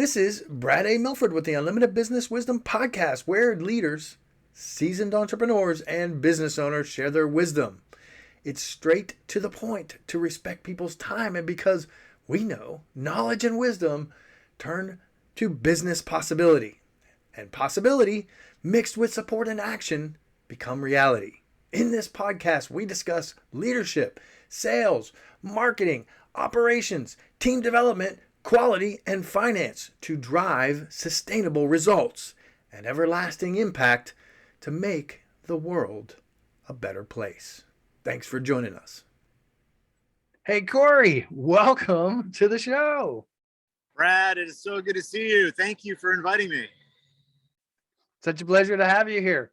This is Brad A. Milford with the Unlimited Business Wisdom Podcast, where leaders, seasoned entrepreneurs, and business owners share their wisdom. It's straight to the point to respect people's time, and because we know knowledge and wisdom turn to business possibility, and possibility mixed with support and action become reality. In this podcast, we discuss leadership, sales, marketing, operations, team development, quality, and finance to drive sustainable results and everlasting impact to make the world a better place. Thanks for joining us. Hey, Corey, welcome to the show. Brad, it is so good to see you. Thank you for inviting me. Such a pleasure to have you here.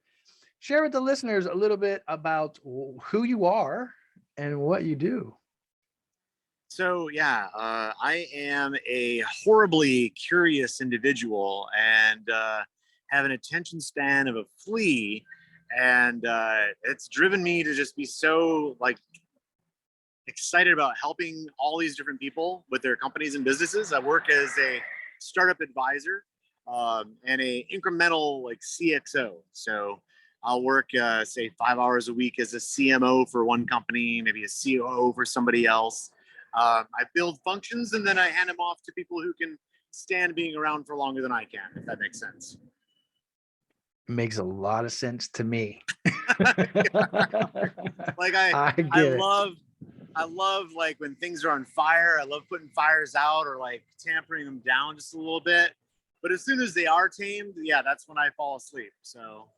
Share with the listeners a little bit about who you are and what you do. So I am a horribly curious individual and have an attention span of a flea. And it's driven me to just be so excited about helping all these different people with their companies and businesses. I work as a startup advisor and a incremental CXO. So I'll work say 5 hours a week as a CMO for one company, maybe a COO for somebody else. I build functions and then I hand them off to people who can stand being around for longer than I can, if that makes sense. Makes a lot of sense to me. I love when things are on fire. I love putting fires out or tampering them down just a little bit. But as soon as they are tamed, that's when I fall asleep. So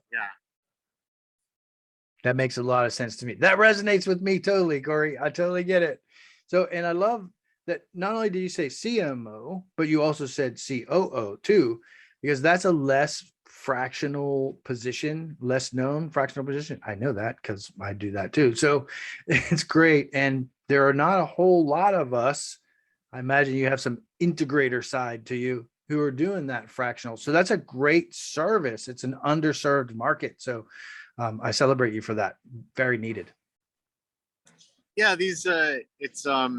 that makes a lot of sense to me. That resonates with me totally, Corey. I totally get it. So, and I love that not only did you say CMO, but you also said COO too, because that's a less fractional position, less known fractional position. I know that because I do that too. So it's great. And there are not a whole lot of us. I imagine you have some integrator side to you who are doing that fractional. So that's a great service. It's an underserved market. So I celebrate you for that. Very needed. Yeah, there's so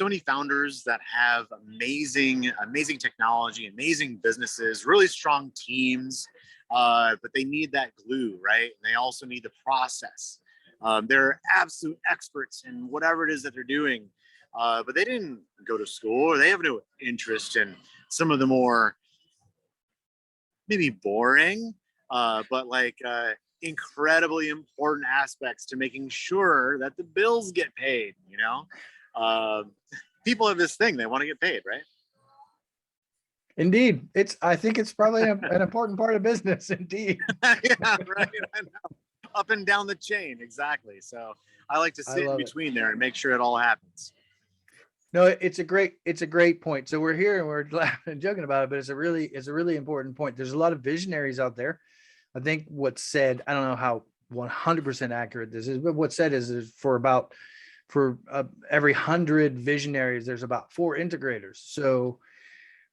many founders that have amazing technology, amazing businesses, really strong teams, but they need that glue, right? And they also need the process. They're absolute experts in whatever it is that they're doing, but they didn't go to school or they have no interest in some of the more maybe boring, but incredibly important aspects to making sure that the bills get paid. People have this thing, they want to get paid, right? Indeed. I think it's probably an important part of business. Indeed. Yeah, right. I know. Up and down the chain. Exactly. So I like to sit in between there and make sure it all happens. No, it's a great point. So we're here and we're laughing and joking about it, but it's a really important point. There's a lot of visionaries out there. I think what's said, I don't know how 100% accurate this is, but what's said is for every 100 visionaries, there's about 4 integrators. So,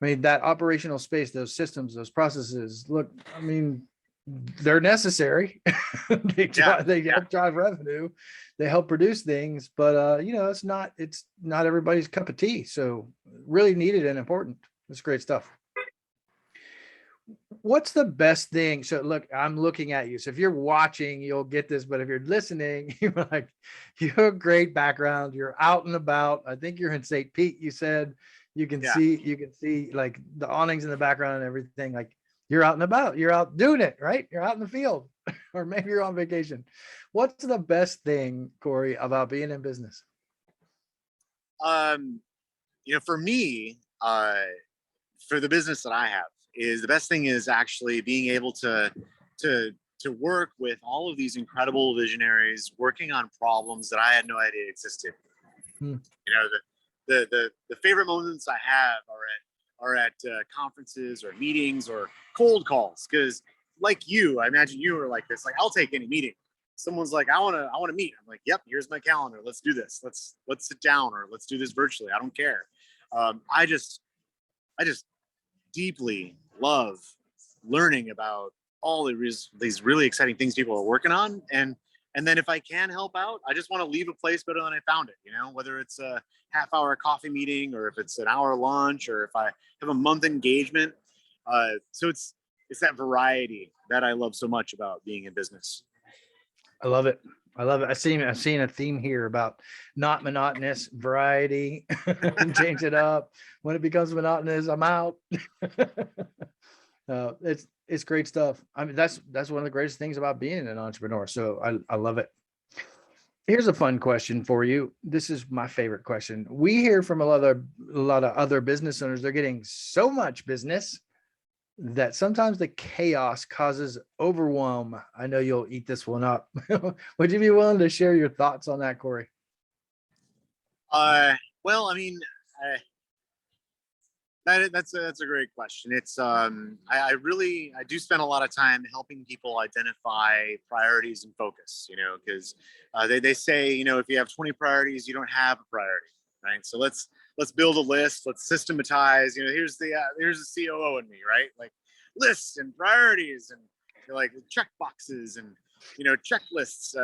I mean, that operational space, those systems, those processes, look, I mean, they're necessary. They help drive revenue. They help produce things, but it's not everybody's cup of tea. So really needed and important. It's great stuff. What's the best thing? So look, I'm looking at you. So if you're watching, you'll get this, but if you're listening, you have a great background. You're out and about. I think you're in St. Pete. You said you can see like the awnings in the background and everything. Like you're out and about. You're out doing it, right? You're out in the field, or maybe you're on vacation. What's the best thing, Corey, about being in business? For me, for the business that I have, is the best thing is actually being able to work with all of these incredible visionaries working on problems that I had no idea existed. The favorite moments I have are at conferences or meetings or cold calls, because like you, I imagine you were like this. Like, I'll take any meeting. Someone's like, I want to meet. I'm like, yep, here's my calendar. Let's do this. Let's sit down, or let's do this virtually. I don't care. I just deeply love learning about all these really exciting things people are working on, and And then if I can help out, I just want to leave a place better than I found it, whether it's a half-hour coffee meeting or if it's an hour lunch or if I have a month engagement. So it's that variety that I love so much about being in business. I love it. I love it. I've seen a theme here about not monotonous, variety, change it up. When it becomes monotonous, I'm out. It's great stuff. I mean, that's one of the greatest things about being an entrepreneur. So I love it. Here's a fun question for you. This is my favorite question. We hear from a lot of other business owners. They're getting so much business that sometimes the chaos causes overwhelm. I know you'll eat this one up. Would you be willing to share your thoughts on that, Corey? Well, I mean, that's a great question. It's I do spend a lot of time helping people identify priorities and focus, because they say, if you have 20 priorities, you don't have a priority, right? So let's build a list. Let's systematize. Here's the COO in me, right? Like lists and priorities and like check boxes and checklists,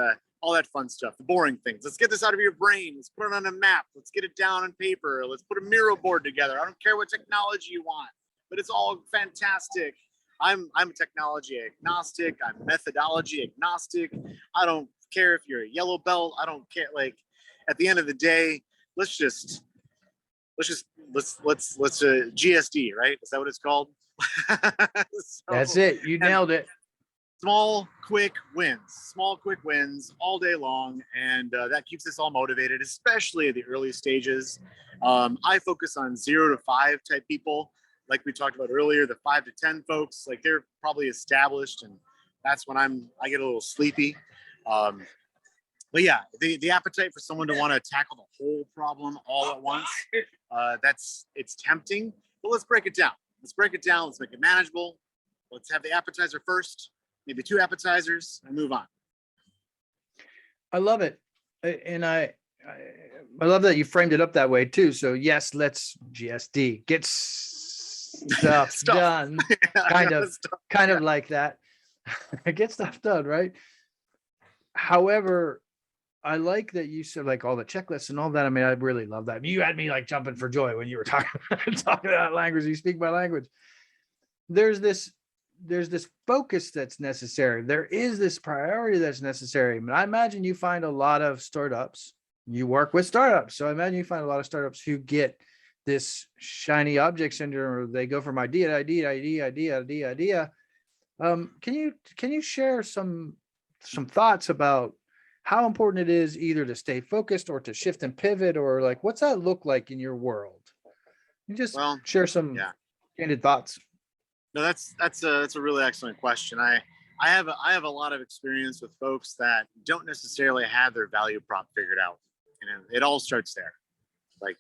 all that fun stuff, the boring things. Let's get this out of your brain. Let's put it on a map. Let's get it down on paper. Let's put a Miro board together. I don't care what technology you want, but it's all fantastic. I'm a technology agnostic. I'm methodology agnostic. I don't care if you're a yellow belt. I don't care. Like at the end of the day, let's GSD, right? Is that what it's called? That's it. You nailed it. Small, quick wins all day long. And that keeps us all motivated, especially at the early stages. I focus on 0 to 5 type people. Like we talked about earlier, the 5 to 10 folks, like they're probably established. And that's when I get a little sleepy. But yeah, the appetite for someone to want to tackle the whole problem all at once, it's tempting, but let's break it down. Let's make it manageable. Let's have the appetizer first, maybe 2 appetizers, and move on. I love it. And I love that you framed it up that way too. So yes, let's GSD, get stuff done. kind of like that. Get stuff done, right? However, I like that you said like all the checklists and all that. I mean, I really love that. You had me like jumping for joy when you were talking that language. You speak my language. There's this focus that's necessary. There is this priority that's necessary. I imagine you find a lot of startups. You work with startups, so I imagine you find a lot of startups who get this shiny object syndrome, or they go from idea to idea. Can you share some thoughts about how important it is either to stay focused or to shift and pivot, or like, what's that look like in your world? You just share some candid thoughts. No, that's a really excellent question. I have a lot of experience with folks that don't necessarily have their value prop figured out. It all starts there. Like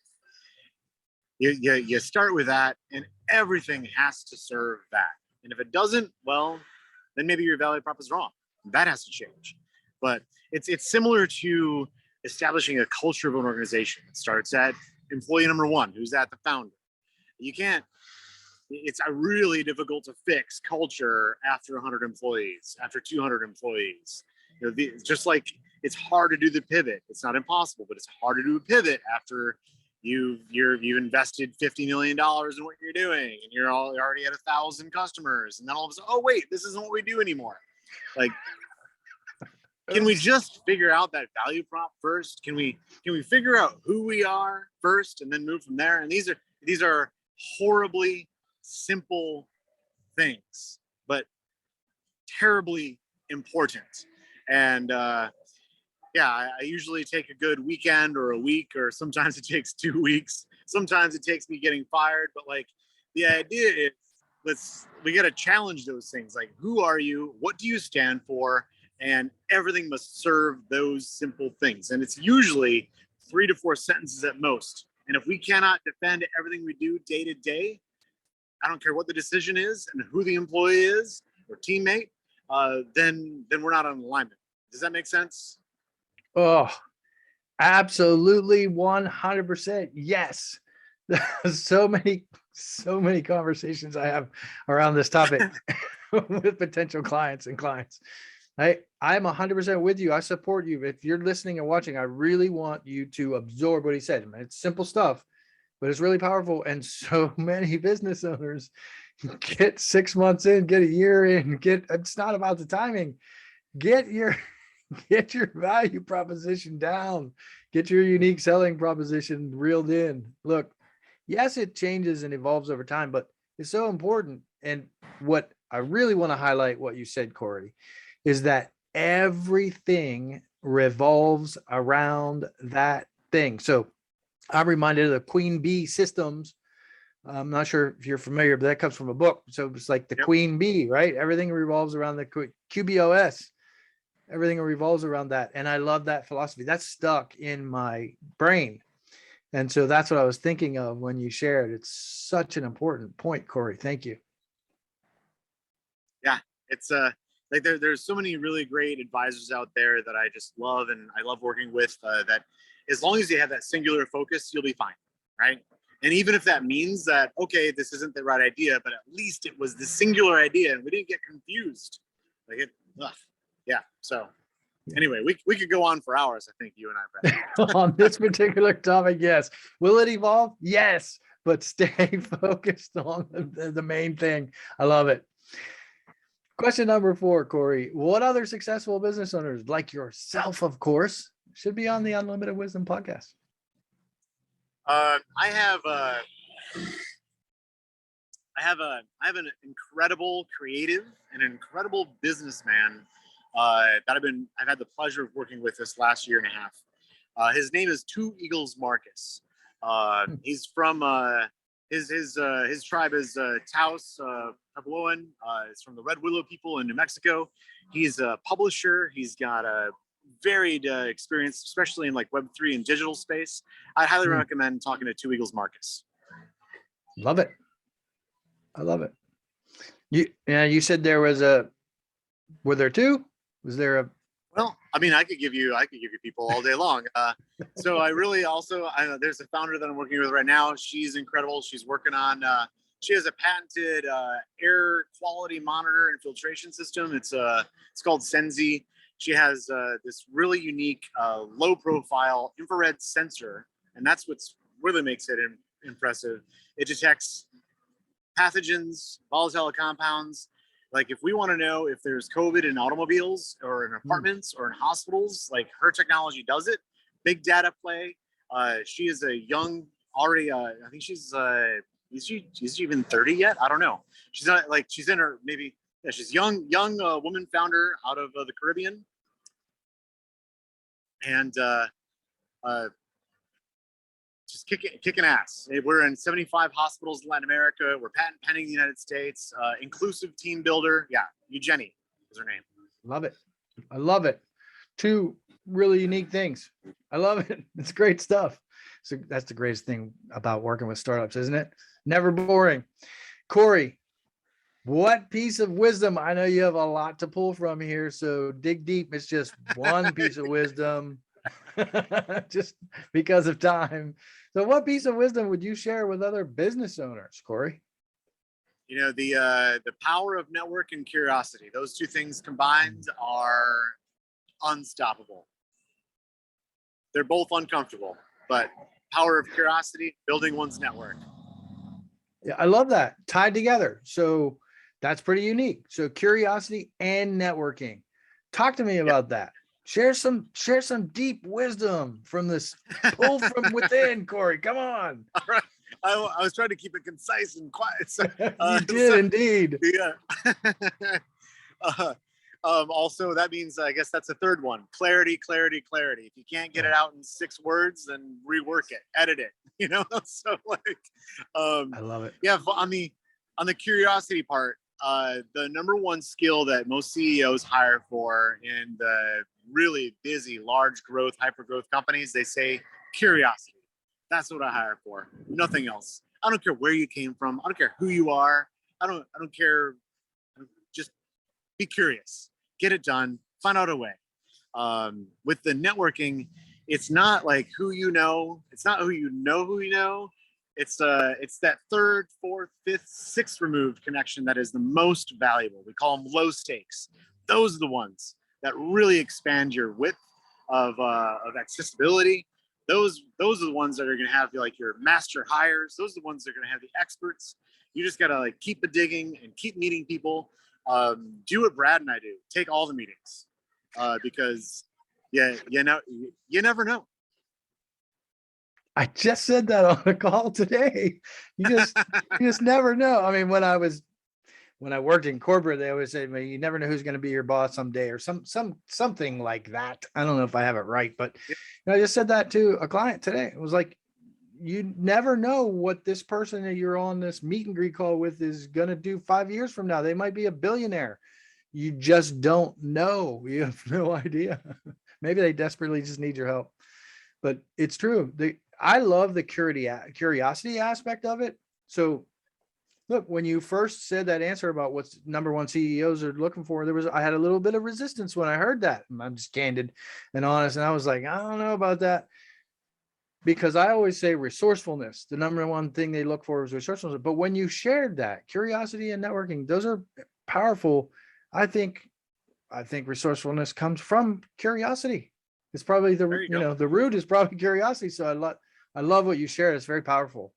you start with that, and everything has to serve that. And if it doesn't, well, then maybe your value prop is wrong. That has to change. But it's similar to establishing a culture of an organization. It starts at employee number 1, who's at the founder. It's really difficult to fix culture after 100 employees, after 200 employees. Just like it's hard to do the pivot. It's not impossible, but it's hard to do a pivot after you've invested $50 million in what you're doing, and you're already at 1,000 customers, and then all of a sudden, oh wait, this isn't what we do anymore. Like, can we just figure out that value prop first? Can we figure out who we are first, and then move from there? And these are horribly simple things, but terribly important. And I usually take a good weekend or a week, or sometimes it takes 2 weeks. Sometimes it takes me getting fired. But like, the idea is we got to challenge those things. Like, who are you? What do you stand for? And everything must serve those simple things. And it's usually 3 to 4 sentences at most. And if we cannot defend everything we do day to day, I don't care what the decision is and who the employee is or teammate, then we're not on alignment. Does that make sense? Oh, absolutely. 100%. Yes. So many conversations I have around this topic with potential clients. I'm 100% with you. I support you. If you're listening and watching, I really want you to absorb what he said. I mean, it's simple stuff, but it's really powerful. And so many business owners get 6 months in, get a year in, it's not about the timing. Get your value proposition down, get your unique selling proposition reeled in. Look, yes, it changes and evolves over time, but it's so important. And what I really want to highlight what you said, Corey, is that everything revolves around that thing. So I'm reminded of the Queen Bee systems. I'm not sure if you're familiar, but that comes from a book. So it's like the Queen Bee, right? Everything revolves around the QBOS. Everything revolves around that. And I love that philosophy. That's stuck in my brain. And so that's what I was thinking of when you shared. It's such an important point, Corey. Thank you. Yeah, it's like there's so many really great advisors out there that I just love, and I love working with that. As long as you have that singular focus, you'll be fine, right? And even if that means that, okay, this isn't the right idea, but at least it was the singular idea and we didn't get confused. Like it, yeah. So anyway, we could go on for hours, I think, you and I, Brett. On this particular topic, yes. Will it evolve? Yes, but stay focused on the main thing. I love it. Question number 4, Corey. What other successful business owners, like yourself, of course, should be on the Unlimited Wisdom podcast? I have an incredible creative and an incredible businessman that I've had the pleasure of working with this last year and a half. His name is 𝐂𝐮𝐢𝐥𝐝. He's from his tribe is 𝐶𝐿𝐴H𝐿𝐴. It's from the Red Willow people in New Mexico. He's a publisher. He's got a varied experience, especially in like Web3 and digital space. I highly recommend talking to 𝐂𝐿𝐴H𝐿𝐴. Love it. I love it. You said there was were there 2? Was there a? Well, I mean, I could give you people all day long. So I really also, there's a founder that I'm working with right now. She's incredible. She's working on, she has a patented air quality monitor and filtration system. It's called 𝐂𝐮𝐲𝐿. She has this really unique low profile infrared sensor. And that's what's really makes it impressive. It detects pathogens, volatile compounds. Like if we want to know if there's COVID in automobiles or in apartments or in hospitals, like her technology does it. Big data play. She is a young, already, I think she's, is she even 30 yet? I don't know. She's not like, she's in her, maybe, yeah, she's young woman founder out of the Caribbean. And just kicking ass. We're in 75 hospitals in Latin America. We're patent pending in the United States. Inclusive team builder. Yeah, 𝐂𝐮𝐢𝐥𝐝 is her name. Love it. I love it. 2 really unique things. I love it. It's great stuff. So that's the greatest thing about working with startups, isn't it? Never boring. Corey, what piece of wisdom? I know you have a lot to pull from here, so dig deep. It's just one piece of wisdom. Just because of time. So what piece of wisdom would you share with other business owners, Corey? You know, the power of network and curiosity. Those 2 things combined are unstoppable. They're both uncomfortable, but power of curiosity, building one's network. Yeah, I love that. Tied together. So that's pretty unique. So curiosity and networking. Talk to me about that. Share some deep wisdom from this pull from within, Corey. Come on. All right. I was trying to keep it concise and quiet. So, you did indeed. Yeah. Also, that means I guess that's the 3rd one. Clarity. If you can't get it out in 6 words, then rework it, edit it. You know. So like, I love it. Yeah. On the curiosity part, the number 1 skill that most CEOs hire for in the really busy, large growth, hyper growth companies, they say curiosity. That's what I hire for. Nothing else. I don't care where you came from. I don't care who you are. I don't care. Just be curious. Get it done. Find out a way. With the networking, it's not like who you know. It's not who you know who you know. It's that 3rd, 4th, 5th, 6th removed connection that is the most valuable. We call them low stakes. Those are the ones that really expand your width of accessibility. Those are the ones that are going to have like your master hires. Those are the ones that are going to have the experts. You just got to like keep the digging and keep meeting people. Do what Brad and I do. Take all the meetings because you never know. I just said that on the call today. You just never know. I mean, when I worked in corporate, they always say, "Man, you never know who's going to be your boss someday," or something like that. I don't know if I have it right, but I just said that to a client today. It was like, you never know what this person that you're on this meet and greet call with is going to do 5 years from now. They might be a billionaire. You just don't know. You have no idea. Maybe they desperately just need your help. But it's true. I love the curiosity aspect of it. So look, when you first said that answer about what's number one CEOs are looking for, I had a little bit of resistance when I heard that. I'm just candid and honest. And I was like, I don't know about that. Because I always say resourcefulness, the number one thing they look for is resourcefulness. But when you shared that, curiosity and networking, those are powerful. I think resourcefulness comes from curiosity. It's probably the root is probably curiosity. So I love what you shared. It's very powerful.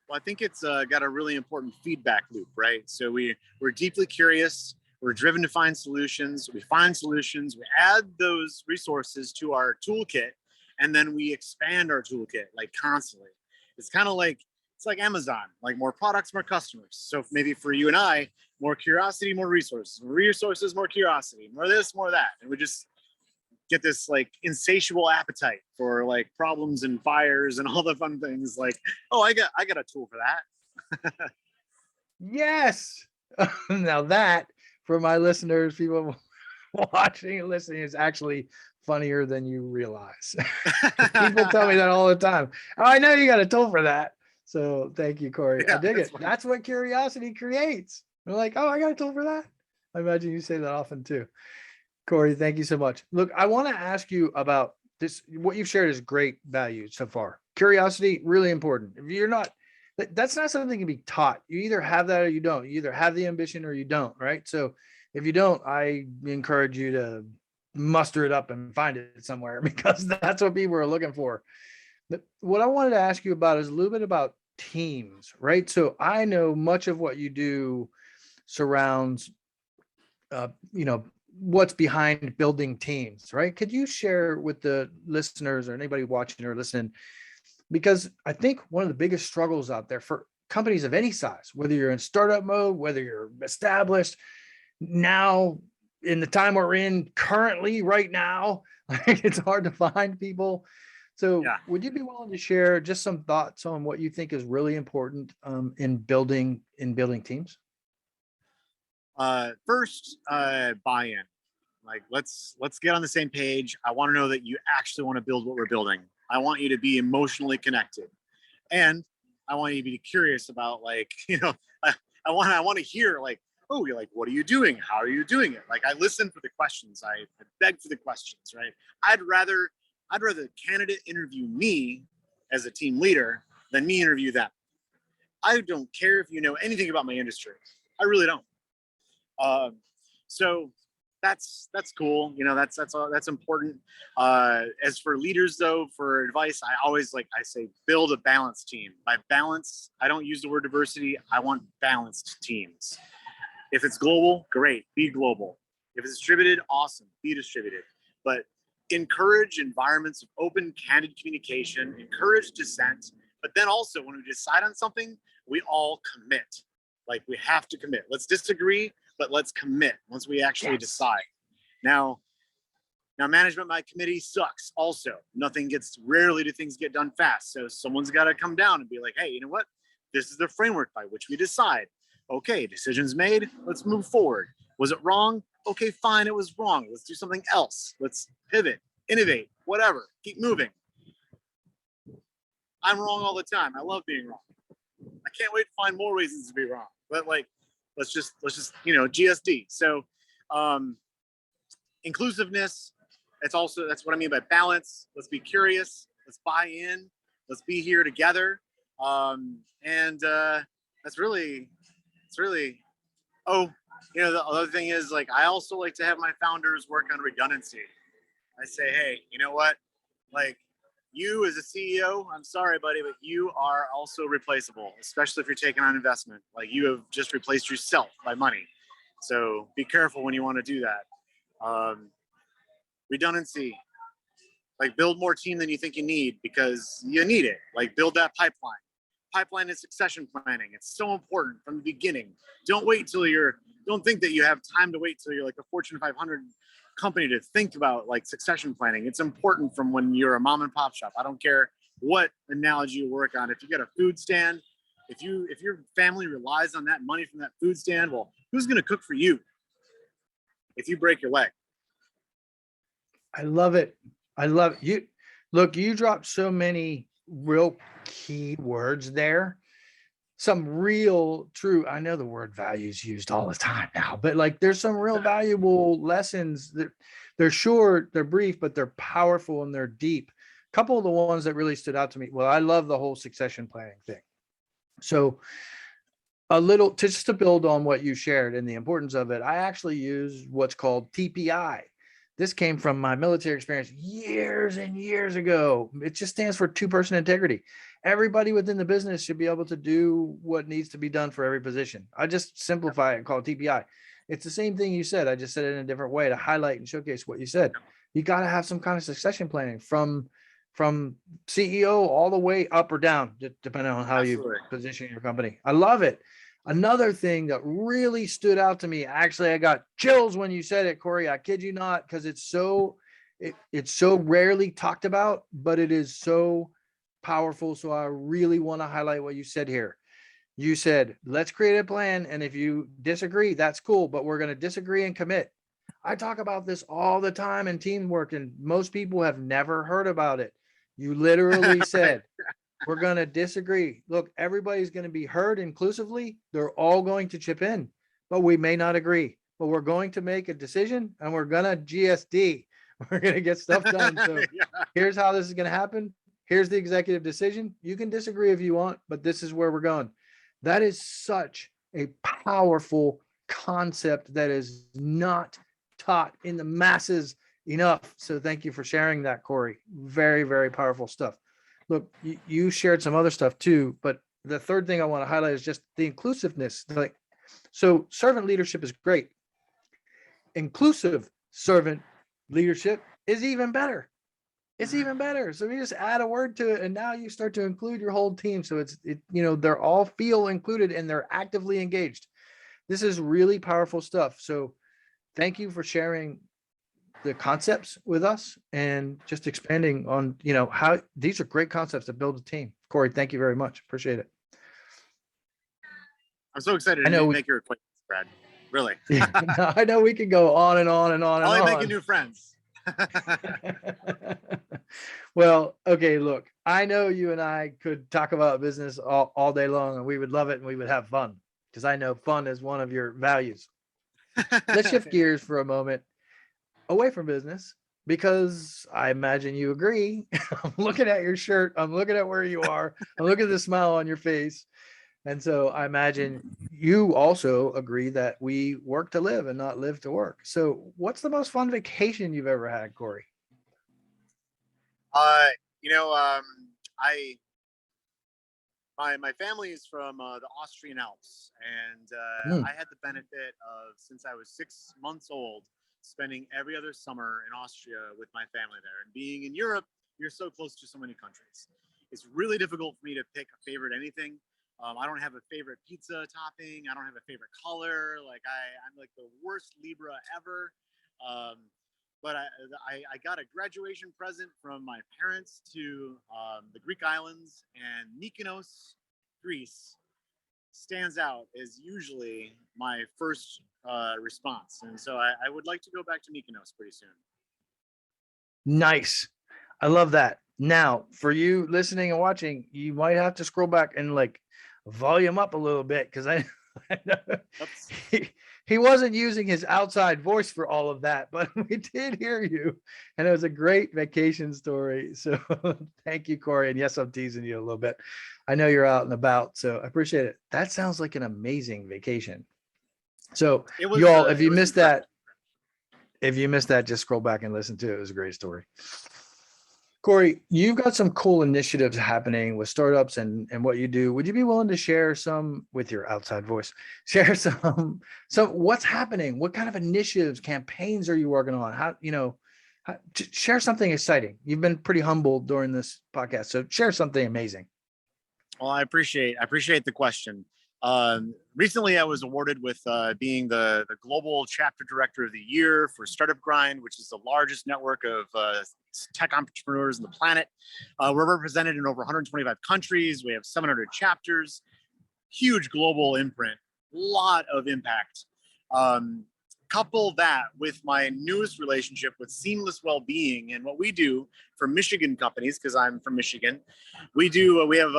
Well, I think it's got a really important feedback loop, right? So we're deeply curious. We're driven to find solutions. We find solutions. We add those resources to our toolkit, and then we expand our toolkit like constantly. It's kind of like, it's like Amazon, like more products, more customers. So maybe for you and I, more curiosity, more resources, more curiosity, more this, more that. And we just get this like insatiable appetite for like problems and fires and all the fun things. Like, oh, I got a tool for that. Yes. Now that, for my listeners, people watching and listening, is actually funnier than you realize. People tell me that all the time. Oh, I know you got a tool for that. So thank you, Corey. Yeah, I dig it. Funny. That's what curiosity creates. They're like, oh, I got a tool for that. I imagine you say that often too. Corey, thank you so much. Look, I want to ask you about this. What you've shared is great value so far. Curiosity, really important. If you're not, that's not something that can be taught. You either have that or you don't. You either have the ambition or you don't, right? So if you don't, I encourage you to muster it up and find it somewhere, because that's what people are looking for. But what I wanted to ask you about is a little bit about teams, right? So I know much of what you do surrounds, what's behind building teams, right? Could you share with the listeners or anybody watching or listening? Because I think one of the biggest struggles out there for companies of any size, whether you're in startup mode, whether you're established, now in the time we're in currently right now, it's hard to find people. So would you be willing to share just some thoughts on what you think is really important in building teams? First, buy-in. Like, let's get on the same page. I want to know that you actually want to build what we're building. I want you to be emotionally connected, and I want you to be curious about, like, I want to hear, like, oh, you're like, what are you doing? How are you doing it? Like, I listen for the questions. I beg for the questions, right? I'd rather the candidate interview me as a team leader than me interview them. I don't care if you know anything about my industry. I really don't. So that's cool. That's important. As for leaders though, for advice, I say build a balanced team. By balance, I don't use the word diversity. I want balanced teams. If it's global, great, be global. If it's distributed, awesome, be distributed. But encourage environments of open, candid communication, encourage dissent. But then also, when we decide on something, we all commit. Like, we have to commit. Let's disagree, but let's commit once we actually decide. Now management by committee sucks also. Rarely do things get done fast. So someone's got to come down and be like, hey, you know what? This is the framework by which we decide. Okay, decisions made, let's move forward. Was it wrong? Okay, fine, it was wrong. Let's do something else. Let's pivot, innovate, whatever, keep moving. I'm wrong all the time. I love being wrong. I can't wait to find more reasons to be wrong. But like, let's just GSD. So inclusiveness, that's what I mean by balance. Let's be curious, let's buy in, let's be here together. It's really, oh, You know, the other thing is, like, I also like to have my founders work on redundancy. I say, hey, you know what? Like, you as a CEO, I'm sorry, buddy, but you are also replaceable, especially if you're taking on investment. Like, you have just replaced yourself by money. So be careful when you want to do that. Redundancy, like, build more team than you think you need, because you need it. Like, build that pipeline. Pipeline is succession planning. It's so important from the beginning. Don't think that you have time to wait till you're like a Fortune 500 company to think about like succession planning. It's important from when you're a mom and pop shop. I don't care what analogy you work on. If you got a food stand, if your family relies on that money from that food stand, well, who's going to cook for you if you break your leg? I love it. I love it. You look, you dropped so many real key words there. Some real true, I know the word value is used all the time now, but like there's some real valuable lessons that they're short, they're brief, but they're powerful and they're deep. A couple of the ones that really stood out to me. Well, I love the whole succession planning thing. So a little just to build on what you shared and the importance of it, I actually use what's called TPI. This came from my military experience years and years ago. It just stands for two-person integrity. Everybody within the business should be able to do what needs to be done for every position. I just simplify it and call it TPI. It's the same thing you said. I just said it in a different way to highlight and showcase what you said. You got to have some kind of succession planning from CEO all the way up or down, depending on how you position your company. I love it. Another thing that really stood out to me, actually, I got chills when you said it, Corey. I kid you not, because it's so rarely talked about, but it is so powerful. So I really want to highlight what you said here. You said, let's create a plan. And if you disagree, that's cool, but we're going to disagree and commit. I talk about this all the time in teamwork, and most people have never heard about it. You literally said, we're going to disagree. Look, everybody's going to be heard inclusively. They're all going to chip in, but we may not agree. But we're going to make a decision and we're going to GSD. We're going to get stuff done. So here's how this is going to happen. Here's the executive decision. You can disagree if you want, but this is where we're going. That is such a powerful concept that is not taught in the masses enough. So thank you for sharing that, Corey. Very, very powerful stuff. Look, you shared some other stuff too, but the third thing I want to highlight is just the inclusiveness. Like, so servant leadership is great. Inclusive servant leadership is even better. It's even better. So you just add a word to it, and now you start to include your whole team. So they're all feel included and they're actively engaged. This is really powerful stuff. So thank you for sharing the concepts with us and just expanding on, how these are great concepts to build a team. Corey, thank you very much. Appreciate it. I'm so excited to make your acquaintance, Brad. Really. I know we could go on and on and on. I like making new friends. Well, okay, look, I know you and I could talk about business all day long, and we would love it and we would have fun, because I know fun is one of your values. Let's shift gears for a moment away from business, because I imagine you agree. I'm looking at your shirt. I'm looking at where you are. I'm looking at the smile on your face. And so I imagine you also agree that we work to live and not live to work. So what's the most fun vacation you've ever had, Corey? My family is from the Austrian Alps, and I had the benefit of, since I was 6 months old, spending every other summer in Austria with my family there. And being in Europe, you're so close to so many countries. It's really difficult for me to pick a favorite anything. I don't have a favorite pizza topping. I don't have a favorite color. Like I'm like the worst Libra ever. But I got a graduation present from my parents to the Greek islands, and Mykonos, Greece, stands out as usually my first response. And so I would like to go back to Mykonos pretty soon. Nice. I love that. Now, for you listening and watching, you might have to scroll back and like volume up a little bit, because I know he wasn't using his outside voice for all of that, but we did hear you, and it was a great vacation story. So thank you, Corey. And yes, I'm teasing you a little bit. I know you're out and about, so I appreciate it. That sounds like an amazing vacation. So It was, you all, if it you was missed incredible. that, just scroll back and listen to it. It was a great story. Corey, you've got some cool initiatives happening with startups and what you do. Would you be willing to share some with your outside voice? Share some what's happening? What kind of initiatives, campaigns are you working on? Share something exciting. You've been pretty humble during this podcast, so share something amazing. Well, I appreciate the question. Recently, I was awarded with being the global chapter director of the year for Startup Grind, which is the largest network of tech entrepreneurs on the planet. We're represented in over 125 countries. We have 700 chapters, huge global imprint, lot of impact. Couple that with my newest relationship with Seamless Wellbeing and what we do for Michigan companies, because I'm from Michigan. We have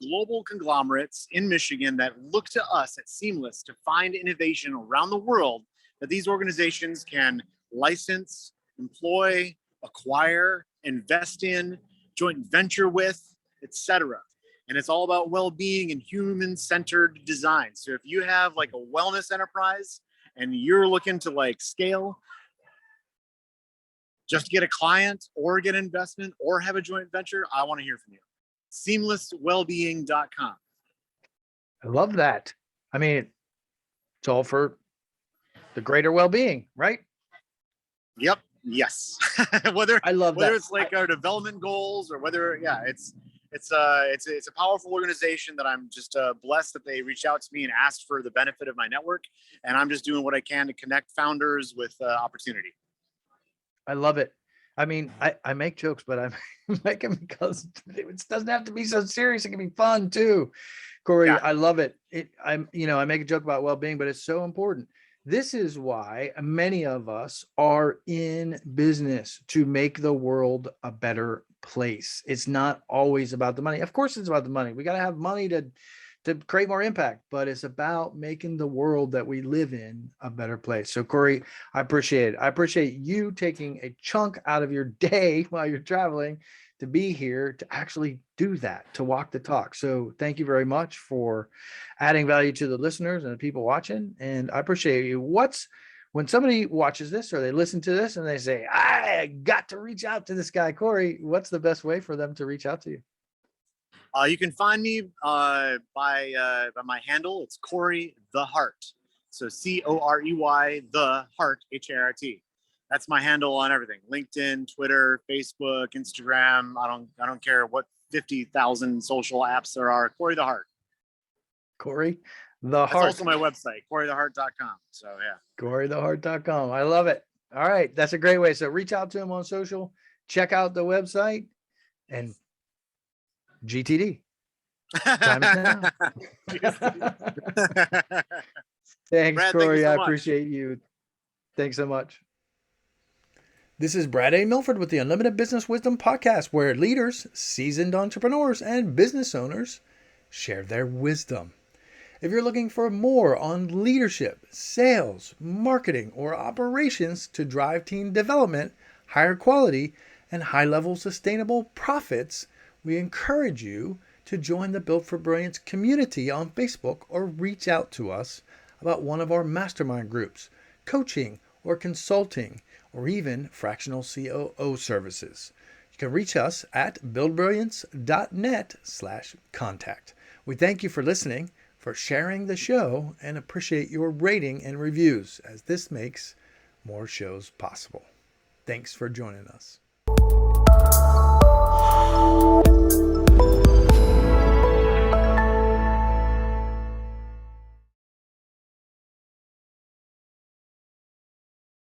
global conglomerates in Michigan that look to us at Seamless to find innovation around the world that these organizations can license, employ, acquire, invest in, joint venture with, etc. And it's all about well-being and human-centered design. So if you have like a wellness enterprise and you're looking to like scale, just get a client or get an investment or have a joint venture, I want to hear from you. Seamlesswellbeing.com. I love that. I mean, it's all for the greater well-being, right? Yep. Yes. whether I love that. it's like our development goals or whether, it's a powerful organization that I'm just blessed that they reached out to me and asked for the benefit of my network. And I'm just doing what I can to connect founders with opportunity. I love it. I mean, I make jokes, but I make them because it doesn't have to be so serious. It can be fun too. Corey, yeah. I love it. I make a joke about well-being, but it's so important. This is why many of us are in business, to make the world a better place. It's not always about the money. Of course, it's about the money. We got to have money to create more impact, but it's about making the world that we live in a better place. So Corey, I appreciate it. I appreciate you taking a chunk out of your day while you're traveling to be here to actually do that, to walk the talk. So thank you very much for adding value to the listeners and the people watching. And I appreciate you. When somebody watches this or they listen to this and they say, I got to reach out to this guy, Corey, what's the best way for them to reach out to you? You can find me by my handle. It's Corey the Hart. So COREY the Hart, HART. That's my handle on everything: LinkedIn, Twitter, Facebook, Instagram. I don't care what 50,000 social apps there are. Corey the Hart. Corey the Hart. That's also my website, CoreyTheHart.com. So yeah, CoreyTheHart.com. I love it. All right, that's a great way. So reach out to him on social. Check out the website and GTD. Time is now. Thanks, Brad, Corey. thank you so I much. appreciate you. Thanks so much. This is Brad A. Milford with the Unlimited Business Wisdom Podcast, where leaders, seasoned entrepreneurs, and business owners share their wisdom. If you're looking for more on leadership, sales, marketing, or operations to drive team development, higher quality, and high-level sustainable profits, we encourage you to join the Built for Brilliance community on Facebook or reach out to us about one of our mastermind groups, coaching or consulting, or even fractional COO services. You can reach us at buildbrilliance.net/contact. We thank you for listening, for sharing the show, and appreciate your rating and reviews, as this makes more shows possible. Thanks for joining us.